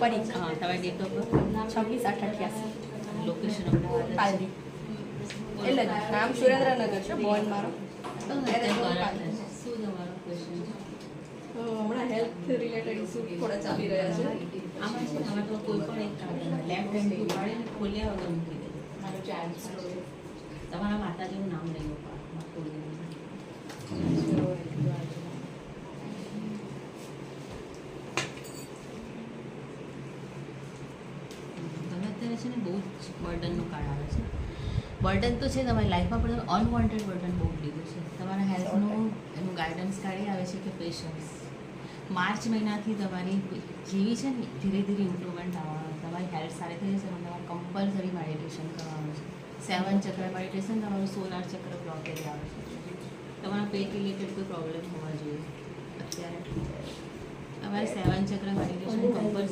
પરીક્ષા હા તમારી date of birth 26/8/88 location Ahmedabad Paldi એટલે જ નામ સુરેન્દ્રનગર છે બોર્ન મારો શું તમારો ક્વેશ્ચન હમણાં હેલ્થ રિલેટેડ ઇસ્યુ થોડા ચાલી રહ્યા છે આમાં છે ને આમાં તો કોઈ પણ એક લેફ્ટ હેન્ડ ઉપાડીને ખોલ્યા વગર મૂકી દેજો મારો ચાર્જ તમારા માતાજીનું નામ લઈ લો તમે અત્યારે છે ને બહુ જ બર્ડનનું કાર્ડ આવે છે બર્ડન તો છે તમારી લાઈફમાં પણ અનવોન્ટેડ બર્ડન બહુ લીધું છે તમારા હેલ્થનું એનું ગાઈડન્સ કાર્ડ આવે છે કે પેશન્સ માર્ચ મહિનાથી તમારી જેવી છે ને ધીરે ધીરે ઇમ્પ્રુવમેન્ટ આવવાનું તમારી હેલ્થ સારી થઈ જશે તમારે કમ્પલસરી મેડિટેશન કરવાનું છે 7 ચક્ર મેડિટેશન તમારું 16 ચક્ર બ્લોકેજ આવે છે તમારા પેટ રિલેટેડ કોઈ પ્રોબ્લેમ હોવા જોઈએ અત્યારે તમારે 7 ચક્ર મેડિટેશન કમ્પલસરી